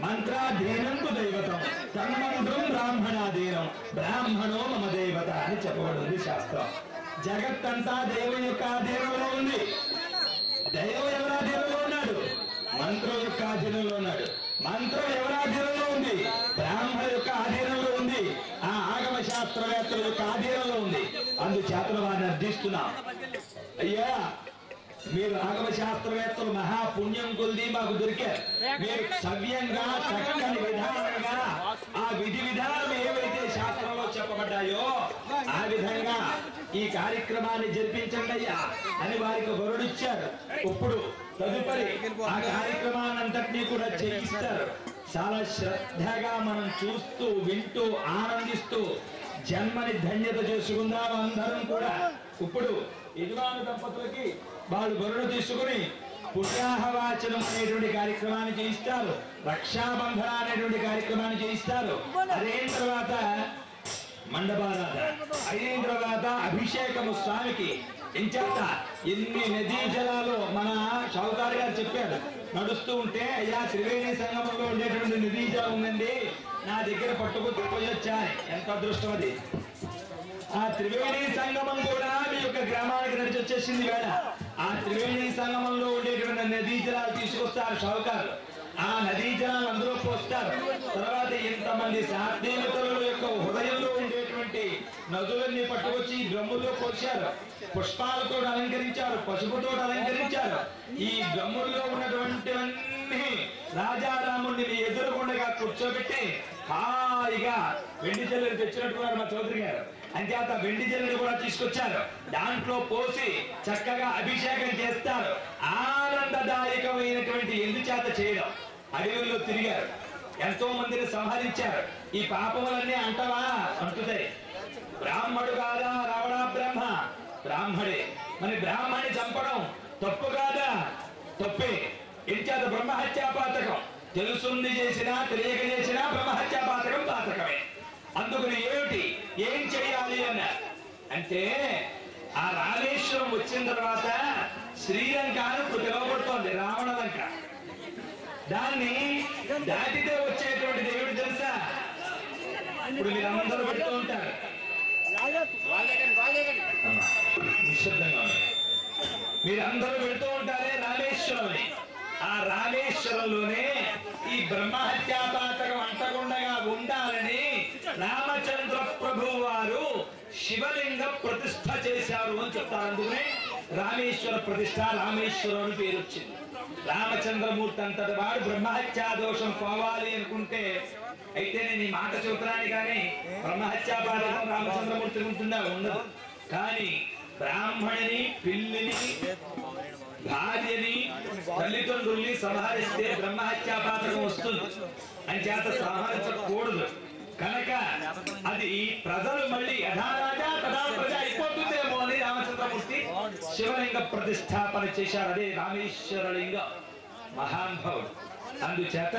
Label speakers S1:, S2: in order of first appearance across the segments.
S1: మంత్రాధీనం దైవతం తన్మంత్రం బ్రాహ్మణాధీనం బ్రాహ్మణో మమ దేవత అని చెప్పబడింది శాస్త్రం. జగత్తంతా దైవం యొక్క అధీనంలో ఉంది. దైవం ఎవరి అధీనంలో ఉన్నాడు? మంత్రం యొక్క అధీనంలో ఉన్నాడు. మంత్రం ఎవరి అధీనంలో ఉంది? బ్రాహ్మణ యొక్క అధీనంలో ఉంది. ఆ ఆగమ శాస్త్రవేత్తల యొక్క అధీనంలో ఉంది. అందుచేత వారిని అర్థిస్తున్నాం. అయ్యా, మీరు ఆగమ శాస్త్రవేత్తలు మహాపుణ్యం కొద్ది మాకు దొరికారు. మీరు సవ్యంగా చక్కని విధానంగా ఆ విధి విధానం ఏవైతే శాస్త్రంలో చెప్పబడ్డాయో ఆ విధంగా ఈ కార్యక్రమాన్ని జరిపించండి అయ్యా అని వారికి వరుడిచ్చారు. ఇప్పుడు తదుపరి ఆ కార్యక్రమాన్ని అంతటినీ కూడా చేయిస్తారు. చాలా శ్రద్ధగా మనం చూస్తూ వింటూ ఆనందిస్తూ జన్మని ధన్యత చేసుకుందాం అందరం కూడా. ఇప్పుడు యజమాని దంపతులకి వాళ్ళు వరుడు తీసుకుని పుణ్యాహవాచనం అనేటువంటి కార్యక్రమాన్ని చేయిస్తారు. రక్షాబంధన అనేటువంటి కార్యక్రమాన్ని చేయిస్తారు. అదైన తర్వాత మండపారాధన అయిన తర్వాత అభిషేకము స్వామికి. ఇంచేత ఎన్ని నదీ జలాలు మన షౌకార్ గారు చెప్పారు. నడుస్తూ ఉంటే అయ్యా త్రివేణి సంగమంలో ఉండేటువంటి నదీ జలం ఉందండి, నా దగ్గర పట్టుకుపోయొచ్చా. ఎంత అదృష్టం అది. ఆ త్రివేణి సంగమం కూడా మీ యొక్క గ్రామానికి నడిచి వచ్చేసింది వేళ. ఆ త్రివేణి సంగమంలో ఉండేటువంటి నదీ జలాలు తీసుకొస్తారు షౌకారు. ఆ నదీ జలాలు అందరూ పోస్తారు. తర్వాత ఇంతమంది సాధ్యతల యొక్క హృదయంలో ఉండేటువంటి నదులన్నీ పట్టుకొచ్చి డ్రమ్ముల్లో పోశారు. పుష్పాలతో అలంకరించారు, పసుపుతో అలంకరించారు. ఈ డ్రమ్ముల్లో ఉన్నటువంటివన్నీ రాజారాముడిని ఎదురుగుండగా కూర్చోబెట్టి హాయిగా వెండి జల్లులు తెచ్చినట్టున్నారు మా చౌదరి గారు. అంచేత వెండి జల్లులు కూడా తీసుకొచ్చారు. దాంట్లో పోసి చక్కగా అభిషేకం చేస్తారు. ఆనందదాయకమైనటువంటి ఎందుచేత చేయడం. అడవుల్లో తిరిగారు, ఎంతో మందిని సంహరించారు. ఈ పాపములన్నీ అంటవా? అంటుతాయి. బ్రాహ్మడు కాదా? రావడా బ్రహ్మ? బ్రాహ్మడే. మరి బ్రాహ్మణి చంపడం తప్పు కాదా? తప్పే. ఎంచేత బ్రహ్మహత్యా పాతకం. తెలుసుండి చేసినా తెలియక చేసినా బ్రహ్మహత్యా పాతకం పాతకమే. అందుకని ఏమిటి ఏం చేయాలి అన్నారు అంటే, ఆ రామేశ్వరం వచ్చిన తర్వాత శ్రీలంక ఇప్పుడు పిలువబడుతోంది రావణ లంక. దాన్ని దాటితే వచ్చేటువంటి దేవుడు తెలుసా? ఇప్పుడు మీరందరూ పెడుతూ ఉంటారు. మీరందరూ పెడుతూ ఉంటారే రామేశ్వరం. ఆ రామేశ్వరంలోనే ఈ బ్రహ్మహత్యా పాతకం అంటకుండగా ఉండాలని రామచంద్ర ప్రభు వారు శివలింగ ప్రతిష్ఠ చేశారు అని చెప్తారు. అందుకనే రామేశ్వర ప్రతిష్ఠ రామేశ్వరం అని పేరు వచ్చింది. రామచంద్రమూర్తి అంతటి వాడు బ్రహ్మహత్యా దోషం పోవాలి అనుకుంటే, అయితే నేను ఈ మాట చెబుతున్నాను కానీ బ్రహ్మహత్యా పాతకం రామచంద్రమూర్తి ఉంటుందా? ఉండదు. కానీ బ్రాహ్మణిని, పిల్లిని, భార్యని, తల్లిదండ్రుల్ని సంహరిస్తే బ్రహ్మహత్యా పాతకం వస్తుంది. అని చేత సంహరించకూడదు. కనుక అది ప్రజలు మళ్ళీ యథారాజా తదా ప్రజ అయిపోతుందేమో అని రామచంద్రమూర్తి శివలింగ ప్రతిష్టాపన చేశారు. అదే రామేశ్వరలింగ మహానుభావుడు. అందుచేత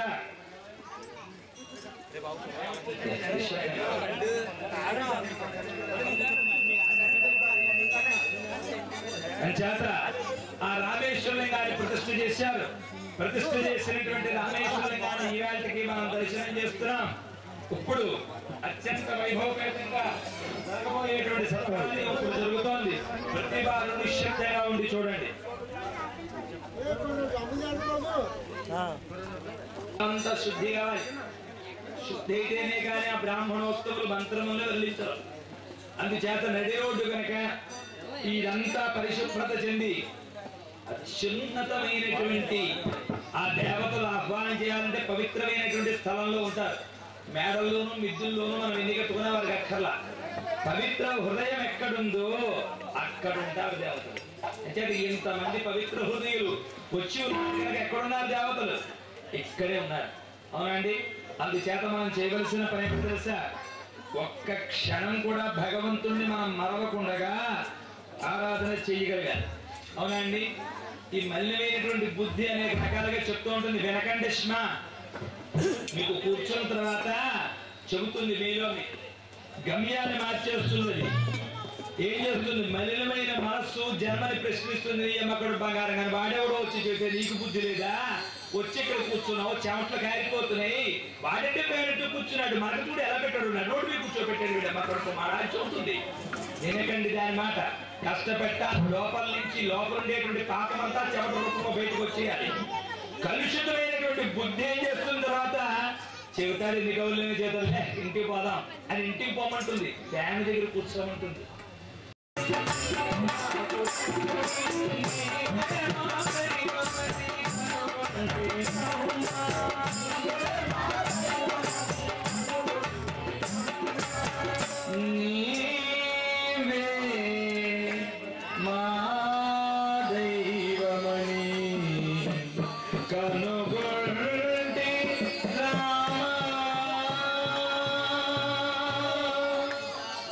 S1: అంచేత ఆ రామేశ్వరలింగాన్ని ప్రతిష్ఠ చేశారు. ప్రతిష్ఠ చేసినటువంటి రామేశ్వరలింగాన్ని ఈవేళకి మనం దర్శనం చేస్తున్నాం. ఇప్పుడు అత్యంత వైభవపేతంగా జరగబోయేటువంటి సత్కారాన్ని ఇప్పుడు జరుగుతోంది. ప్రతి వారు నిశ్శబ్దంగా ఉండి చూడండి. అంత శుద్ధి కావాలి. శుద్ధి అయితేనే కానీ ఆ బ్రాహ్మణోత్సవులు మంత్రములు వెల్లించరు. అందుచేత నది రోడ్డు కనుక ఇదంతా పరిశుభ్రత చెంది అత్యున్నతమైనటువంటి ఆ దేవతలు ఆహ్వానం చేయాలంటే పవిత్రమైనటువంటి స్థలంలో ఉంటారు. మేడల్లోనూ మిద్దుల్లోనూ మనం ఎన్ని కట్టుకున్నా వారికి అక్కర్లా. పవిత్ర హృదయం ఎక్కడుందో అక్కడ ఉంటారు దేవతలు. అంటే ఇంతమంది పవిత్ర హృదయులు వచ్చి ఉన్నారు కనుక ఎక్కడున్నారు దేవతలు? ఇక్కడే ఉన్నారు. అవునండి. అందుచేత మనం చేయవలసిన పని ఏమిటో తెలుసా? ఒక్క క్షణం కూడా భగవంతుణ్ణి మనం మరవకుండగా ఆరాధన చేయగలగాలి. అవునండి. ఈ మలినమైనటువంటి బుద్ధి అనేక రకాలుగా చెప్తూ ఉంటుంది. వినకండి శ్మా. మీకు కూర్చున్న తర్వాత చెబుతుంది, మీలోని గమ్యాన్ని మార్చేస్తుంది. ఏం చేస్తుంది? మలినమైన మనస్సు జన్మని ప్రశ్నిస్తుంది. అమ్మకడు బంగారం కానీ వాడెవడో వచ్చి చేసే నీకు బుద్ధి లేదా? వచ్చి ఇక్కడ కూర్చున్నావు, చెమట్లు కారిపోతున్నాయి, వాడంటే పేరెంట్ కూర్చున్నాడు, మనకు కూడా ఎలా పెట్టాడు, నోటి మీద కూర్చోబెట్టాడు వీడమ్మకడుకు మాడా చూస్తుంది. వినకండి దాని మాట. కష్టపెట్ట లోపల నుంచి లోపల ఉండేటువంటి పాకమంతా చెమట రూపంలో బయటకు వచ్చేయాలి. కలుషితమైనటువంటి బుద్ధి ఏం చేస్తున్న తర్వాత చెబుతాడు, ఎన్ని గౌరులైన చేతులే ఇంటికి పోదాం అని ఇంటికి పోమంటుంది. ఫ్యాన్ దగ్గర కూర్చోమంటుంది.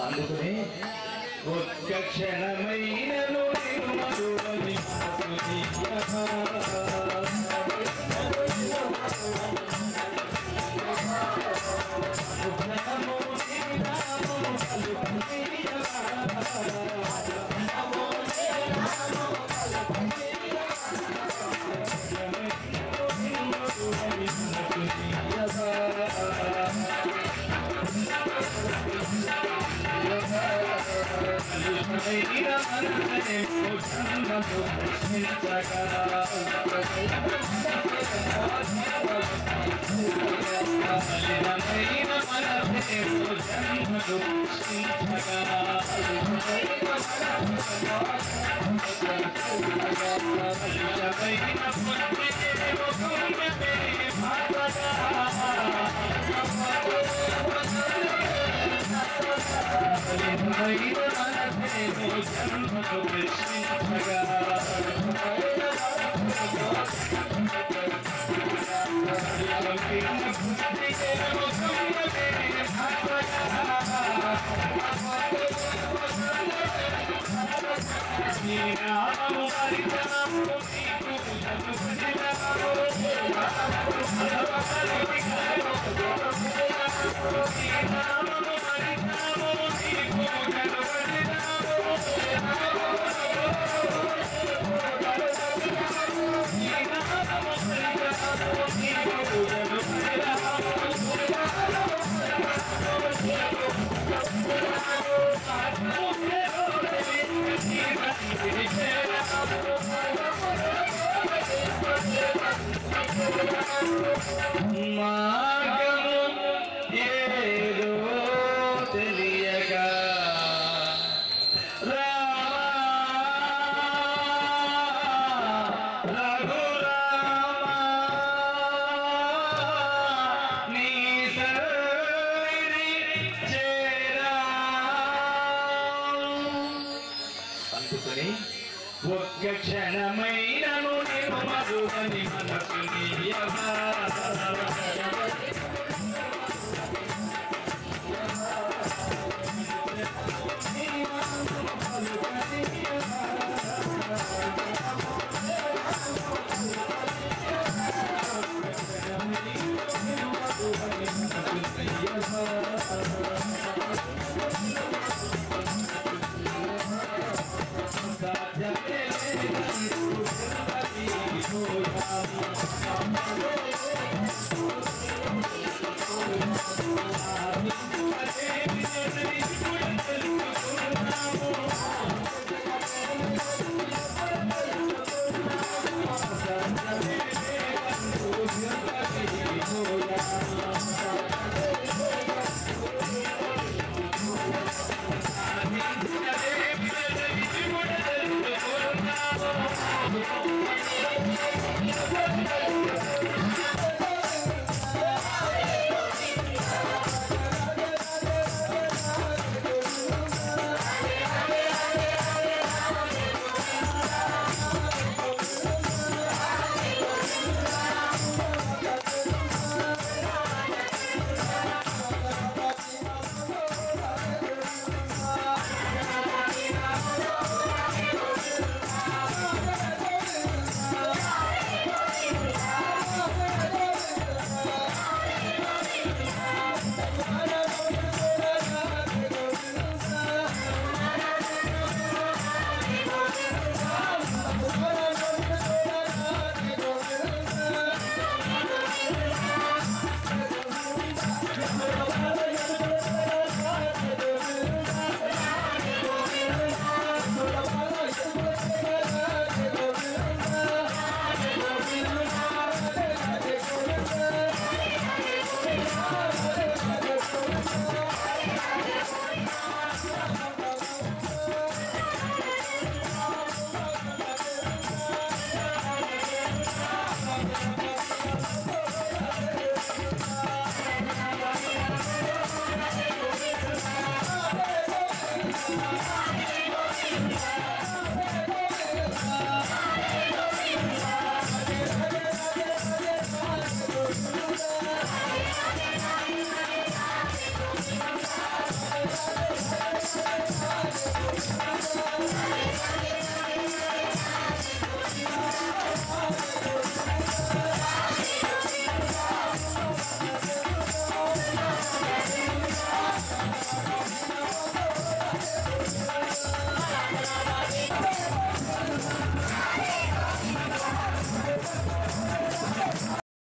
S1: అందుకని ఒక్క క్షణమైనను ఒక్క క్షణమైనను నేను మరువని మనసు నీయవా.